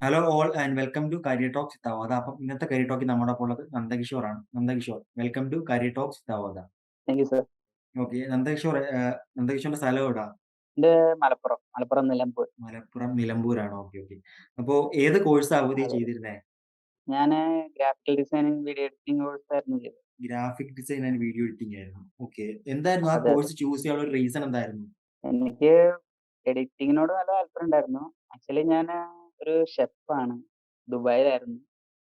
Hello all and welcome to career talks with Avodha. അപ്പം ഇന്നത്തെ career ടോക്കിൽ നമ്മോടൊപ്പം ഉള്ളത് നന്ദകിഷോർ ആണ്. Nandakishor, welcome to career talks with Avodha. Thank you sir. Okay, നന്ദകിഷോറിന്റെ സ്ഥലം എവിടാ? എന്റെ മലപ്പുറം നിലമ്പൂർ. മലപ്പുറം നിലമ്പൂരാണ്. Okay okay. അപ്പോ ഏത് കോഴ്സാ അവധി അതെ. ചെയ്തിരുന്നേ? ഞാന് ഗ്രാഫിക്കൽ ഡിസൈനിങ്, വീഡിയോ എഡിറ്റിംഗ് കോഴ്സായിരുന്നു ചെയ്തത്. Graphic design and video editing ആയിരുന്നു. ഓക്കെ, എന്തായിരുന്നു ആ അതെ, അതെ. കോഴ്സ് ചൂസ് ചെയ്യാനുള്ള ഒരു റീസൺ എന്തായിരുന്നു? എനിക്ക് എഡിറ്റിങ്ങിനോട് നല്ല താല്പര്യം ഉണ്ടായിരുന്നു. ആക്ച്വലി ഞാന് ഒരു ഷെഫാണ്. ദുബായിലായിരുന്നു.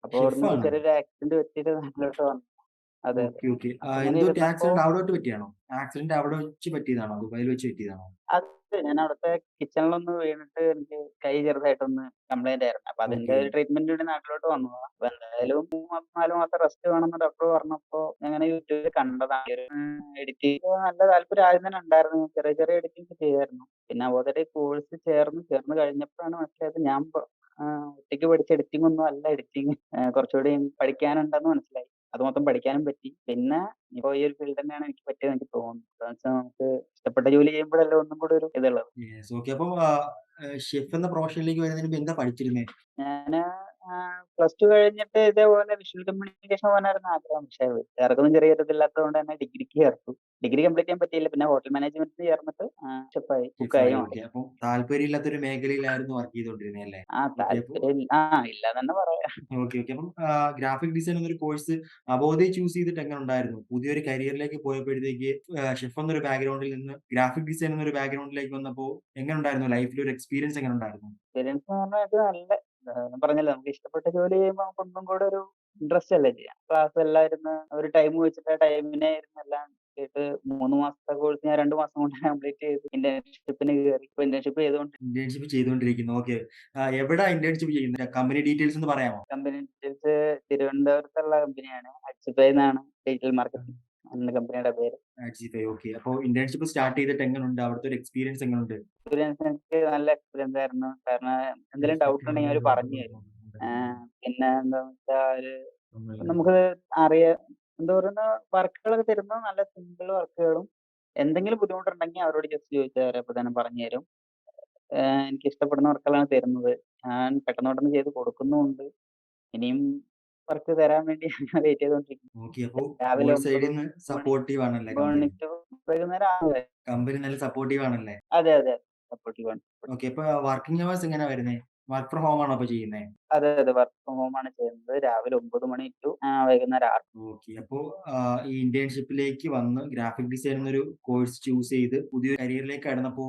അപ്പൊ അവിടുന്ന് ഒരു ഷെഫാണ്. ചെറിയൊരു ആക്സിഡന്റ് പറ്റിയിട്ട് നാട്ടിലോട്ട് വന്നു. അതെ, അതെ. Okay okay. അപ്പൊ ഇങ്ങനെ എന്തോ പറ്റി? ഇരുന്നപ്പോ ആക്സിഡന്റ് അവിടെ വെച്ച് പറ്റിയാണോ? ആക്സിഡന്റ് അവിടെ വെച്ച് പറ്റിയതാണോ? ദുബായിൽ വെച്ച് പറ്റിയതാണോ? അതെ, ഞാൻ അവിടുത്തെ കിച്ചണിലൊന്ന് വീണിട്ട് എനിക്ക് കൈ ചെറുതായിട്ടൊന്ന് കംപ്ലൈന്റ് ആയിരുന്നു. അപ്പൊ അതിന്റെ ഓക്കെ. ഒരു ട്രീറ്റ്മെന്റിന് വേണ്ടി നാട്ടിലോട്ട് വന്നതാ. അപ്പൊ എന്തായാലും 3 മാസം 4 മാസം റെസ്റ്റ് വേണമെന്ന് ഡോക്ടർ പറഞ്ഞപ്പോ ഞാനിങ്ങനെ യൂട്യൂബിൽ കണ്ടതാണ്. എഡിറ്റ് ചെയ്യാൻ നല്ല താല്പര്യം ആദ്യം തന്നെ ഉണ്ടായിരുന്നു. ചെറിയ ചെറിയ എഡിറ്റിംഗ് ചെയ്യായിരുന്നു. പിന്നെ അവരുടെ കോഴ്സ് ചേർന്ന് കഴിഞ്ഞപ്പോഴാണ് മനസ്സിലായത് ഞാൻ ഒറ്റയ്ക്ക് പഠിച്ച എഡിറ്റിംഗ് ഒന്നും അല്ല എഡിറ്റിംഗ്. കുറച്ചുകൂടി പഠിക്കാനുണ്ടെന്ന് മനസ്സിലായി. അത് മൊത്തം പഠിക്കാനും പറ്റി. പിന്നെ ഇപ്പൊ ഈ ഒരു ഫീൽഡ് തന്നെയാണ് എനിക്ക് പറ്റിയതെന്ന് എനിക്ക് തോന്നുന്നു. എന്താന്ന് വെച്ചാൽ നമുക്ക് ഇഷ്ടപ്പെട്ട ജോലി ചെയ്യുമ്പോഴല്ലേ ഒന്നും കൂടി ഒരു ഇതുള്ളത്. യെസ്. ഓക്കെ. അപ്പം ഷെഫ് എന്ന പ്രൊഫഷനിലേക്ക് വരുന്നതിന് മുമ്പ് എന്താ പഠിച്ചിരുന്നേ? ഞാന് പ്ലസ് ടു കഴിഞ്ഞിട്ട് ഇതേപോലെ വിഷ്വൽ കമ്മ്യൂണിക്കേഷൻ പോകാനായിരുന്നു ആഗ്രഹം. പക്ഷേ വീട്ടുകാർക്കൊന്നും ചെറിയ ഒരിതില്ലാത്തത് കൊണ്ട് തന്നെ ഡിഗ്രിക്ക് ചേർത്തു. ഡിഗ്രി കംപ്ലീറ്റ് ചെയ്യാൻ പറ്റിയില്ല. പിന്നെ ഹോട്ടൽ മാനേജ്മെന്റിന് ചേർന്നിട്ട് ഷെഫായി, കുക്കായി ഷെഫായി. ഓക്കെ. മാറി. അപ്പം താല്പര്യമില്ലാത്തൊരു മേഖലയിലായിരുന്നു വർക്ക് ചെയ്തോണ്ടിരുന്നേ അല്ലേ? ഓക്കെ. അപ്പൊ താല്പര്യം ഇല്ലാന്ന് തന്നെ പറയാം. Okay okay. അപ്പം ഗ്രാഫിക് ഡിസൈൻ എന്നൊരു കോഴ്സ് അബോധയിൽ ചൂസ് ചെയ്തിട്ട് എങ്ങനെ ഉണ്ടായിരുന്നു? പുതിയൊരു കരിയറിലേക്ക് പോയപ്പോഴത്തേക്ക് ഷെഫ് എന്നൊരു ബാക്ക്ഗ്രൗണ്ടിൽ നിന്ന് ഗ്രാഫിക് ഡിസൈൻ എന്നൊരു ബാക്ക്ഗ്രൗണ്ടിലേക്ക് വന്നപ്പോ എങ്ങനെ ഉണ്ടായിരുന്നു? ലൈഫിൽ ഒരു എക്സ്പീരിയൻസ് എങ്ങനെ ഉണ്ടായിരുന്നു? എക്സ്പീരിയൻസ് എന്ന് പറഞ്ഞാൽ ഇത് നല്ല ഞാൻ പറഞ്ഞല്ലോ നമുക്ക് ഇഷ്ടപ്പെട്ട ജോലി ചെയ്യുമ്പോൾ നമുക്ക് ഒന്നും കൂടെ ഒരു ഇൻട്രസ്റ്റ് അല്ലേ ചെയ്യാം. ക്ലാസ് എല്ലാം ഇരുന്ന് ഒരു ടൈം വെച്ചിട്ട് ആ ടൈമിനെ ഇരുന്ന് എല്ലാം ചെയ്തിട്ട് 3 മാസത്തെ കോഴ്സ് ഞാൻ 2 മാസം കൊണ്ട് കംപ്ലീറ്റ് ചെയ്തു. ഇന്റേൺഷിപ്പിന് കേറി. ഇപ്പൊ ഇന്റേൺഷിപ്പ് ചെയ്തുകൊണ്ട് ഇന്റേൺഷിപ്പ് ചെയ്തുകൊണ്ടിരിക്കുന്നു. ഓക്കെ. എവിടാ ഇന്റേൺഷിപ്പ് ചെയ്യുന്നത്? കമ്പനി ഡീറ്റെയിൽസ് ഒന്ന് പറയാമോ? കമ്പനി ഡീറ്റെയിൽസ് തിരുവനന്തപുരത്തുള്ള കമ്പനിയാണ്. അക്സിഫൈന്നാണ് ഡിജിറ്റൽ മാർക്കറ്റിംഗ് എന്ന കമ്പനിയുടെ പേര്. ജിപേ. ഓക്കെ. അപ്പൊ ഇന്റേൺഷിപ്പ് സ്റ്റാർട്ട് ചെയ്തിട്ട് എങ്ങനുണ്ട്? അവിടുത്തെ ഒരു എക്സ്പീരിയൻസ് എങ്ങനുണ്ട്? എക്സ്പീരിയൻസ് എനിക്ക് നല്ല എക്സ്പീരിയൻസ് ആയിരുന്നു. കാരണം എന്തെങ്കിലും ഡൗട്ട് ഉണ്ടെങ്കിൽ അവര് പറഞ്ഞു തരും. പിന്നെ എന്താന്ന് വെച്ചാ നമുക്ക് അറിയാം എന്താ പറയുന്ന വർക്കുകളൊക്കെ തരുന്നത് നല്ല സിമ്പിൾ വർക്കുകളും എന്തെങ്കിലും ബുദ്ധിമുട്ടുണ്ടെങ്കിൽ അവരോട് ജസ്റ്റ് ചോദിച്ചാൽ അവര് അപ്പൊ തന്നെ പറഞ്ഞു തരും. എനിക്ക് ഇഷ്ടപ്പെടുന്ന വർക്കുകളാണ് തരുന്നത്. ഞാൻ പെട്ടെന്ന് പെട്ടെന്ന് ചെയ്ത് കൊടുക്കുന്നുമുണ്ട്. ഇനിയും വർക്ക് തരാൻ വേണ്ടി ഞാൻ വെയിറ്റ് ചെയ്തുകൊണ്ടിരിക്കുന്നു. ഓക്കെ. അപ്പൊ രാവിലെ ഓൾ 9 സൈഡിന്ന് മണി സപ്പോർട്ടീവ് ആണല്ലേ 9 മണി കമ്പനി? ടു വൈകുന്നേരം 6 വരെ. കമ്പനി നല്ല സപ്പോർട്ടീവ് ആണല്ലേ? അതെ, അതെ. സപ്പോർട്ടീവ് ആണ്. ഓക്കെ. ഇപ്പൊ വർക്കിംഗ് അവേഴ്സ് എങ്ങനാ വരുന്നേ? വർക്ക് ഫ്രം ഹോം ആണോ ഇപ്പൊ ചെയ്യുന്നേ? അതെ, അതെ. വർക്ക് ഫ്രം ഹോം ആണ് ചെയ്യുന്നത്. രാവിലെ 9 മണി ടു വൈകുന്നേരം 6. ഓക്കെ. അപ്പൊ ഈ ഇന്റേൺഷിപ്പിലേക്ക് വന്ന് ഗ്രാഫിക് ഡിസൈൻ എന്നൊരു കോഴ്സ് ചൂസ് ചെയ്ത് പുതിയൊരു കരിയറിലേക്ക് കടന്നപ്പോ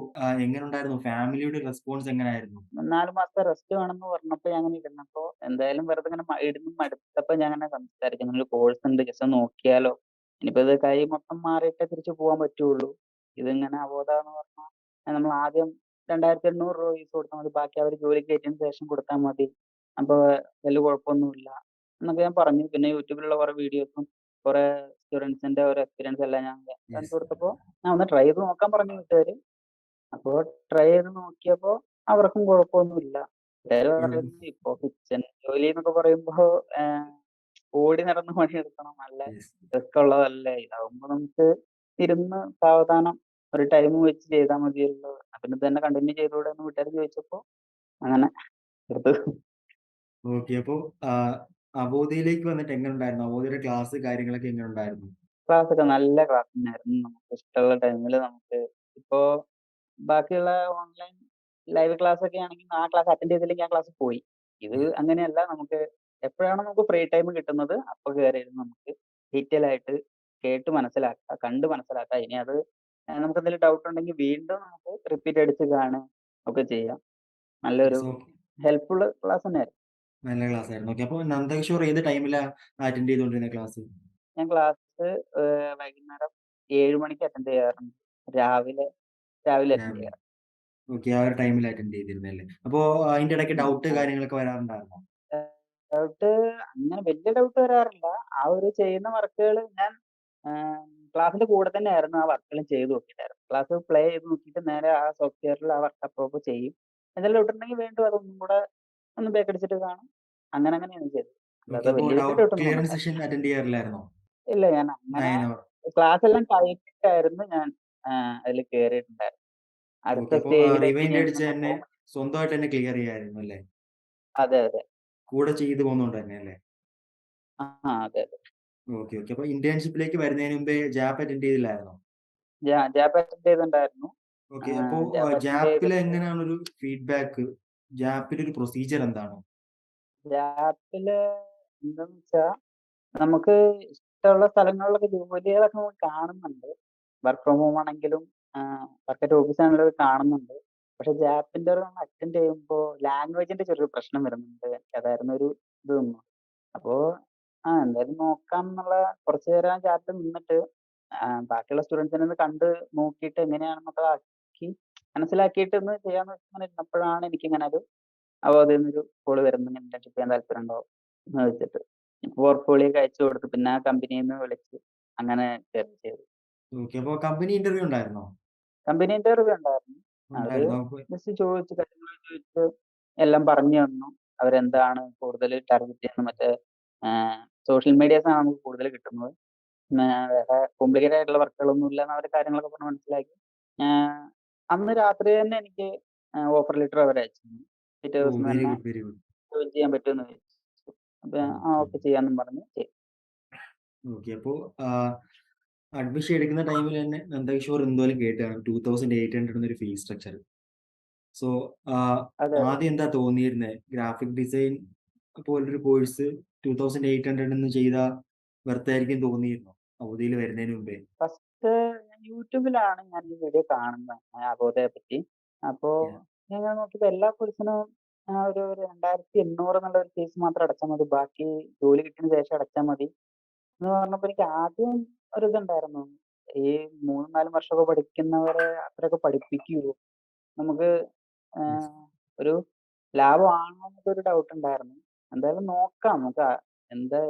എങ്ങനുണ്ടായിരുന്നു? ഫാമിലിയുടെ റെസ്പോൺസ് എങ്ങനായിരുന്നു? 4 മാസത്തെ റെസ്റ്റ് വേണമെന്ന് പറഞ്ഞപ്പോ ഞാൻ അങ്ങനെ ഇരുന്നപ്പോ എന്തായാലും വെറുതെ ഇങ്ങനെ ഇരുന്ന് മടുത്തപ്പോ ഞാൻ അങ്ങനെ സംസാരിച്ചു. "ഇങ്ങനെ ഒരു കോഴ്സ് ഉണ്ട്. ജസ്റ്റ് ഒന്ന് നോക്കിയാലോ? ഇനിയിപ്പോ ഇത് കൈ മൊത്തം മാറിയിട്ടേ തിരിച്ച് പോവാൻ പറ്റുള്ളൂ. ഇതിങ്ങനെ അവോധാന്ന് പറഞ്ഞാ നമ്മൾ ആദ്യം രൂ. 2,800 ഫീസ് കൊടുത്താൽ മതി. ബാക്കി അവര് ജോലിക്ക് കയറ്റിയതിന് ശേഷം കൊടുത്താൽ മതി. അപ്പൊ വലിയ കുഴപ്പമൊന്നുമില്ല." എന്നൊക്കെ ഞാൻ പറഞ്ഞു. പിന്നെ യൂട്യൂബിലുള്ള കുറെ വീഡിയോസും കുറെ സ്റ്റുഡന്റ്സിന്റെ ഓരോ എക്സ്പീരിയൻസ് എല്ലാം ഞാൻ കാണിച്ചു യെസ്. കൊടുത്തപ്പോ ഒന്ന് ട്രൈ ചെയ്ത് നോക്കാൻ പറഞ്ഞു വീട്ടുകാര്. അപ്പൊ ട്രൈ ചെയ്ത് നോക്കിയപ്പോ അവർക്കും കുഴപ്പമൊന്നുമില്ല. വീട്ടുകാര് കുഴപ്പം. പറയുന്നത് ഇപ്പൊ കിച്ചൺ ജോലി എന്നൊക്കെ പറയുമ്പോ ഏഹ് ഓടി നടന്ന് പണിയെടുക്കണം. നല്ല യെസ്. റിസ്ക് ഉള്ളതല്ലേ. ഇതാവുമ്പോ നമുക്ക് ഇരുന്ന് സാവധാനം ഒരു ടൈം വെച്ച് ചെയ്താൽ മതിയല്ലോ. പിന്നെ ഇത് തന്നെ കണ്ടിന്യൂ ചെയ്തൂടെ എന്ന് വീട്ടുകാര് ചോദിച്ചപ്പോ അങ്ങനെ എടുത്തു. ഓക്കെ. അപ്പൊ അബോധയിലേക്ക് വന്നിട്ട് എങ്ങനുണ്ടായിരുന്നു? അബോധയുടെ ക്ലാസ് കാര്യങ്ങളൊക്കെ എങ്ങനുണ്ടായിരുന്നു? ക്ലാസ് ഒക്കെ നല്ല ക്ലാസ് തന്നെയായിരുന്നു. നമുക്ക് ഇഷ്ടമുള്ള ടൈമില് നമുക്ക് ഇപ്പോ ബാക്കിയുള്ള ഓൺലൈൻ ലൈവ് ക്ലാസ് ഒക്കെ ആണെങ്കിൽ ആ ക്ലാസ് അറ്റൻഡ് ചെയ്തില്ലെങ്കിൽ ആ ക്ലാസ് പോയി. ഇത് അങ്ങനെയല്ല. നമുക്ക് എപ്പോഴാണോ നമുക്ക് ഫ്രീ ടൈം കിട്ടുന്നത് അപ്പൊ കേറിയിരുന്ന് നമുക്ക് ഡീറ്റെയിൽ ആയിട്ട് കേട്ട് മനസ്സിലാക്കാം, കണ്ട് മനസ്സിലാക്കാം. ഇനി അത് നമുക്ക് എന്തെങ്കിലും ഡൗട്ട് ഉണ്ടെങ്കിൽ വീണ്ടും നമുക്ക് റിപ്പീറ്റ് അടിച്ച് കാണുക ഒക്കെ ചെയ്യാം. നല്ലൊരു യെസ്. ഹെൽപ്ഫുൾ ക്ലാസ് തന്നെയായിരുന്നു. നല്ല ക്ലാസ്സായിരുന്നു. ഓക്കെ. അപ്പൊ നന്ദകിഷോർ ഏത് ടൈമിലാ അറ്റൻഡ് ചെയ്തുകൊണ്ടിരുന്ന ക്ലാസ്? ഞാൻ ക്ലാസ് വൈകുന്നേരം 7 മണിക്ക് അറ്റൻഡ് ചെയ്യാറുണ്ട്. രാവിലെ രാവിലെ അറ്റൻഡ് രാവിലെ. ചെയ്യാറ്. ഓക്കെ. ആ ഒരു ടൈമിൽ അറ്റൻഡ് ചെയ്തിരുന്നല്ലേ. അപ്പൊ അതിന്റെ ഇടയ്ക്ക് ഡൗട്ട് കാര്യങ്ങളൊക്കെ വരാറുണ്ടായിരുന്നോ? ഡൗട്ട് അങ്ങനെ വലിയ ഡൗട്ട് വരാറില്ല. ആ ഒരു ചെയ്യുന്ന വർക്കുകള് ഞാൻ ആഹ് ക്ലാസ്സിന്റെ കൂടെ തന്നെയായിരുന്നു ആ വർക്കെല്ലാം ചെയ്ത് നോക്കിയിട്ടുണ്ടായിരുന്നത്. ക്ലാസ് പ്ലേ ചെയ്ത് നോക്കിയിട്ട് നേരെ ആ സോഫ്റ്റ്വെയറിൽ ആ വർക്ക് അപ്പപ്പോ ചെയ്യും. എന്തെങ്കിലും ഡൗട്ട് ഉണ്ടെങ്കിൽ വീണ്ടും അതൊന്നും കൂടെ ഒന്ന് ബാക്ക് അടിച്ചിട്ട് കാണും. അങ്ങനെ അങ്ങനെയാണ് ചെയ്തത്. ഓക്കെ. അല്ലാതെ അപ്പൊ വലിയ വലിയ ഡൗട്ട് ഡൗട്ട് ഒന്നും ക്ലിയറിംഗ് വന്നിട്ടില്ല. സെഷൻ അറ്റൻഡ് ചെയ്യാറില്ലായിരുന്നോ? ഇല്ല ഞാൻ അങ്ങനെ 9 അവർ. ക്ലാസ് എല്ലാം കഴിഞ്ഞിട്ടായിരുന്നു ഞാൻ അതില് കേറിയിട്ടുണ്ടായിരുന്നത്. ഓക്കെ. അടുത്ത അപ്പൊ സ്റ്റേജിലേക്ക് റിവൈൻഡ് ഞാൻ അടിച്ച് ഇങ്ങനെ തന്നെ സ്വന്തമായിട്ട് തന്നെ ക്ലിയർ ചെയ്യായിരുന്നു അല്ലേ? അതെ, അതെ. കൂടെ ചെയ്ത് പോകുന്നോണ്ട് തന്നെ അല്ലേ? ആ, അതെ, അതെ. Okay, okay. അപ്പൊ ഇന്റേൺഷിപ്പിലേക്ക് വരുന്നതിന് മുമ്പേ ജാപ്പ് അറ്റൻഡ് ചെയ്തില്ലായിരുന്നോ? ജാപ്പ് അറ്റൻഡ് ചെയ്തിട്ടുണ്ടായിരുന്നു. ഓക്കെ. അപ്പൊ ജാപ്പ് അറ്റൻഡ് ജാപ്പില് ചെയ്തിട്ട് എങ്ങനെയാണൊരു ഫീഡ്ബാക്ക്? ജാപ്പിലൊരു പ്രൊസീജിയർ എന്താണ്? ജാപ്പില് എന്താന്ന് വെച്ചാ നമുക്ക് ഇഷ്ടമുള്ള സ്ഥലങ്ങളിലൊക്കെ ജോലികളൊക്കെ നമുക്ക് കാണുന്നുണ്ട്. വർക്ക് ഫ്രം ഹോം ആണെങ്കിലും വർക്കറ്റ് ഓഫീസ് ആണെങ്കിലും കാണുന്നുണ്ട്. പക്ഷെ ജാപ്പിന്റെ ഒരെണ്ണം അറ്റൻഡ് ചെയ്യുമ്പോ ലാംഗ്വേജിന്റെ ചെറിയൊരു പ്രശ്നം വരുന്നുണ്ട്. അതായിരുന്നു ഒരു ഇത് വന്നു. അപ്പോ എന്തായാലും നോക്കാം എന്നുള്ള കുറച്ചു നേരം ജാപ്പിൽ നിന്നിട്ട് ബാക്കിയുള്ള സ്റ്റുഡൻസിനെ ഒന്ന് കണ്ട് നോക്കിയിട്ട് എങ്ങനെയാണെന്നൊക്കെ ആക്കി മനസ്സിലാക്കിയിട്ട് ഒന്ന് ചെയ്യാന്ന് വെച്ച് ഇങ്ങനെ ഇരുന്നപ്പോഴാണ് എനിക്കിങ്ങനെ ഒരു അവധിന്നൊരു കോള് വരുന്നത് ഇന്റേൺഷിപ്പ് ചെയ്യാൻ താല്പര്യമുണ്ടോ എന്ന് വെച്ചിട്ട്. പോർട്ട്ഫോളിയോ ഒക്കെ അയച്ചു കൊടുത്തു. പിന്നെ ആ കമ്പനിന്ന് വിളിച്ചു. അങ്ങനെ കേറി ചെയ്തു. ഓക്കെ. അപ്പൊ കമ്പനി ഇന്റർവ്യൂ ഉണ്ടായിരുന്നോ? കമ്പനി ഇന്റർവ്യൂ ഉണ്ടായിരുന്നു. അവര് ഉണ്ടായിരുന്നോ? അപ്പൊ ജസ്റ്റ് ചോദിച്ചു കാര്യങ്ങളൊക്കെ ചോദിച്ചു എല്ലാം പറഞ്ഞു തന്നു. അവരെന്താണ് കൂടുതൽ ടാർഗറ്റ് ചെയ്യുന്നത് മറ്റേ സോഷ്യൽ മീഡിയാസ് ആണ് നമുക്ക് കൂടുതൽ കിട്ടുന്നത്. പിന്നെ വേറെ കോംപ്ലിക്കേറ്റഡ് ആയിട്ടുള്ള വർക്കുകളൊന്നും ഇല്ലാന്ന് അവര് കാര്യങ്ങളൊക്കെ പറഞ്ഞ് മനസ്സിലാക്കി. ആഹ് അന്ന് രാത്രി തന്നെ എനിക്ക് ഓഫർ ലെറ്റർ അവര് അയച്ചു തന്നു. പിറ്റേ ഓ, ദിവസം വെരി തന്നെ ഗുഡ്, വെരി ഗുഡ്. ജോയിൻ ചെയ്യാൻ പറ്റുമെന്ന് ചോദിച്ചു. അപ്പൊ ഓക്കെ. ഓക്കെ ചെയ്യാന്നും പറഞ്ഞ് ചെയ്തു. ഓക്കെ. അപ്പൊ അഡ്മിഷൻ എടുക്കുന്ന ടൈമിൽ തന്നെ നന്ദകിഷോർ എന്തായാലും കേട്ടതാണ് 2800 എന്നൊരു ഫീസ് സ്ട്രക്ചർ. സോ അതെ, അതെ. ആദ്യം എന്താ തോന്നിയിരുന്നത്? ഗ്രാഫിക് ഡിസൈൻ പോലൊരു കോഴ്സ് 2800 എന്ന് ചെയ്താ വെർത്തായിരിക്കും തോന്നിയിരുന്നോ? അവധിയിൽ വരുന്നതിന് മുമ്പേ? ഫസ്റ്റ് ഞാൻ യൂട്യൂബിലാണ് ഞാൻ ഈ വീഡിയോ കാണുന്നത്. അബോധയെ പറ്റി. അപ്പോ Yeah. ഞാൻ ഇങ്ങനെ നോക്കിയപ്പോ എല്ലാ കോഴ്സിനും ഒരു 2800 എന്നുള്ള ഒരു ഫീസ് മാത്രം അടച്ചാൽ മതി. ബാക്കി ജോലി കിട്ടിയതിന് ശേഷം അടച്ചാൽ മതി എന്ന് പറഞ്ഞപ്പോ എനിക്ക് ആദ്യം ഒരിതുണ്ടായിരുന്നു. ഈ 3, 4 വർഷമൊക്കെ പഠിക്കുന്നവരെ അത്രയൊക്കെ പഠിപ്പിക്കുവോ? നമുക്ക് Yes. ആഹ് ഒരു ലാഭമാണോ എന്നൊക്കെ ഒരു ഡൗട്ട് ഉണ്ടായിരുന്നു. എന്തായാലും നോക്കാം. നമുക്ക് എന്താ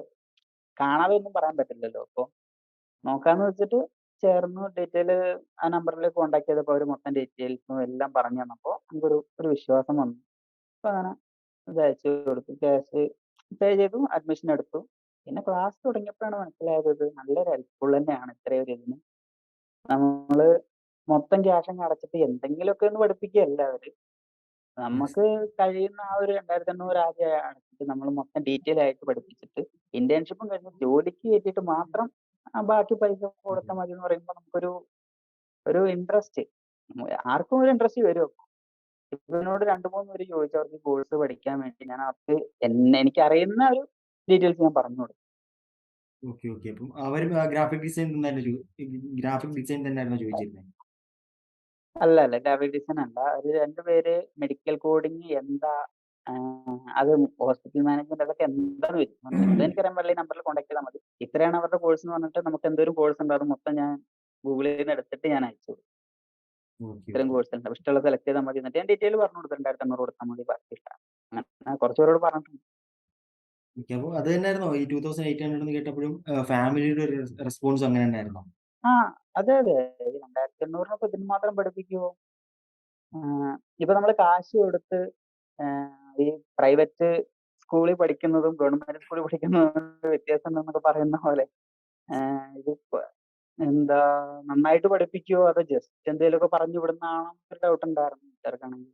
കാണാതെ ഒന്നും പറയാൻ പറ്റില്ലല്ലോ. അപ്പൊ നോക്കാന്ന് വെച്ചിട്ട് ചേർന്നു. ഡീറ്റെയില് ആ നമ്പറിൽ കോൺടാക്ട് ചെയ്തപ്പോ അവര് മൊത്തം ഡീറ്റെയിൽസും എല്ലാം പറഞ്ഞു തന്നപ്പോ നമുക്കൊരു ഒരു വിശ്വാസം വന്നു. അപ്പൊ അങ്ങനെ ഇത് അയച്ചു കൊടുത്തു. ക്യാഷ് പേ ചെയ്തു. അഡ്മിഷൻ എടുത്തു. പിന്നെ ക്ലാസ് തുടങ്ങിയപ്പോഴാണ് മനസ്സിലായത് ഇത് നല്ലൊരു ഹെൽപ്ഫുൾ തന്നെയാണ് ഇത്രയും ഒരു ഇതിന്. നമ്മള് മൊത്തം ക്യാഷ് അങ്ങ് അടച്ചിട്ട് എന്തെങ്കിലുമൊക്കെ ഒന്ന് പഠിപ്പിക്കുകയല്ല അവര്. Yes. നമുക്ക് കഴിയുന്ന ആ ഒരു 2500 ആകെ അടച്ചിട്ട് നമ്മള് മൊത്തം ഡീറ്റെയിൽ ആയിട്ട് പഠിപ്പിച്ചിട്ട് ഇന്റേൺഷിപ്പും കഴിഞ്ഞ് ജോലിക്ക് കയറ്റിയിട്ട് മാത്രം ബാക്കി പൈസ കൊടുത്താൽ മതി എന്ന് പറയുമ്പോ നമുക്കൊരു ഒരു ഇൻട്രസ്റ്റ് ആർക്കും ഒരു ഇൻട്രസ്റ്റ് വരും. ഇപ്പൊ എന്നോട് 2, 3 പേര് ചോദിച്ചു അവർക്ക് കോഴ്സ് പഠിക്കാൻ വേണ്ടി. ഞാൻ അവർക്ക് എനിക്കറിയുന്ന ഒരു ഡീറ്റെയിൽസ് ഞാൻ പറഞ്ഞു കൊടുത്തു. Okay, okay. അപ്പം അവര് ഗ്രാഫിക് ഡിസൈൻ തന്നെയായിരുന്നോ ചോദിച്ചിരുന്നത്? അല്ല, അല്ല ഗ്രാഫിക് ഡിസൈൻ അല്ല. ഒരു 2 പേര് മെഡിക്കൽ കോഡിങ് എന്താ അത് ഹോസ്പിറ്റൽ മാനേജ്മെന്റ് അതൊക്കെ എന്താന്ന് ചോദിച്ചു. മൊത്തം എനിക്കറിയാൻ പാടില്ല. ഈ നമ്പറിൽ കോൺടാക്ട് ചെയ്താൽ മതി. ഇത്രയാണ് അവരുടെ കോഴ്സ് എന്ന് പറഞ്ഞിട്ട് നമുക്ക് എന്തോരം കോഴ്സ് ഉണ്ട് അത് മൊത്തം ഞാൻ ഗൂഗിളിൽ നിന്ന് എടുത്തിട്ട് ഞാൻ അയച്ചു കൊടുത്തു. ഓക്കെ, ഇത്രയും ഓക്കെ. കോഴ്സ് ഉണ്ട്. അപ്പൊ ഇഷ്ടമുള്ളത് സെലക്ട് ചെയ്താൽ മതി എന്നിട്ട് ഞാൻ ഡീറ്റെയിൽ പറഞ്ഞു കൊടുത്തു. 2500 കൊടുത്താൽ മതി ബാക്കി ഇഷ്ടമാണ്. അങ്ങനെ കുറച്ച് പേരോട് പറഞ്ഞിട്ടുണ്ട്. ഓക്കെ. അപ്പൊ അത് തന്നെയായിരുന്നോ ഈ 2800 എന്ന് കേട്ടപ്പോഴും ഫാമിലിയുടെ ഒരു റെസ്പോൺസ് അങ്ങനെ തന്നെയായിരുന്നോ? ആ അതെ, അതെ. ഈ 2800 ഇതിന് മാത്രം പഠിപ്പിക്കുവോ? ഇപ്പൊ നമ്മള് കാശ് കൊടുത്ത് ഈ പ്രൈവറ്റ് സ്കൂളിൽ പഠിക്കുന്നതും ഗവൺമെന്റ് സ്കൂളിൽ പഠിക്കുന്നതും തമ്മിൽ വ്യത്യാസം ഉണ്ടെന്നൊക്കെ പറയുന്ന പോലെ ഇത് എന്താ നന്നായിട്ട് പഠിപ്പിക്കുവോ അതോ ജസ്റ്റ് എന്തേലുമൊക്കെ പറഞ്ഞു വിടുന്നതാണോ ഒരു ഡൗട്ട് ഉണ്ടായിരുന്നു വീട്ടുകാർക്കാണെങ്കിൽ.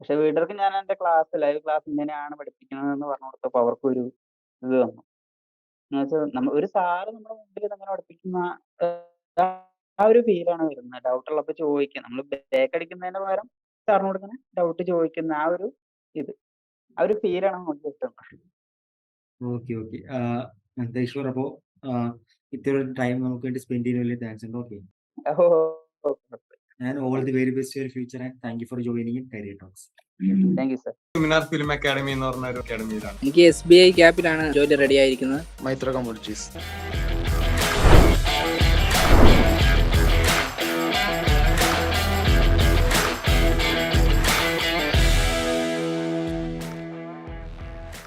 പക്ഷെ വീട്ടുകാർക്ക് ഞാൻ എന്റെ ലൈവ് ക്ലാസ് ഇങ്ങനെയാണ് പഠിപ്പിക്കുന്നതെന്ന് പറഞ്ഞു കൊടുത്തപ്പോ അവർക്കൊരു ഇത് വന്നു. എന്നുവെച്ചാൽ ഒരു സാറ് നമ്മുടെ മുമ്പിൽ ഇതങ്ങനെ പഠിപ്പിക്കുന്ന ആ ഒരു ഫീലാണ് വരുന്നത്. ഡൗട്ട് ഉള്ളപ്പോ ചോദിക്കുക. നമ്മള് ബാക്ക് അടിക്കുന്നതിന് പകരം സാറിനോട് ഇങ്ങനെ ഡൗട്ട് ചോദിക്കുന്ന ആ ഒരു ഇത്. ആ ഒരു ഫീലാണ് നമുക്ക് കിട്ടുന്നത്. Okay, okay. ഈശ്വർ അപ്പോ ഇത്രയും ടൈം നമുക്ക് വേണ്ടി സ്പെൻഡ് ചെയ്തതിന് വലിയ താങ്ക്സ് ഉണ്ട്. ഓക്കെ. ഓഹോ! And all thank the you. Very best for future and thank you for joining in career talks. Thank you sir. Seminar film academy എന്ന് പറഞ്ഞ ഒരു അക്കാദമിയിലാണ്. എനിക്ക് SBI ക്യാപ്പിലാണ് ജോലി റെഡി ആയിരിക്കുന്നത്. മൈത്ര കമ്മ്യൂണിറ്റീസ്.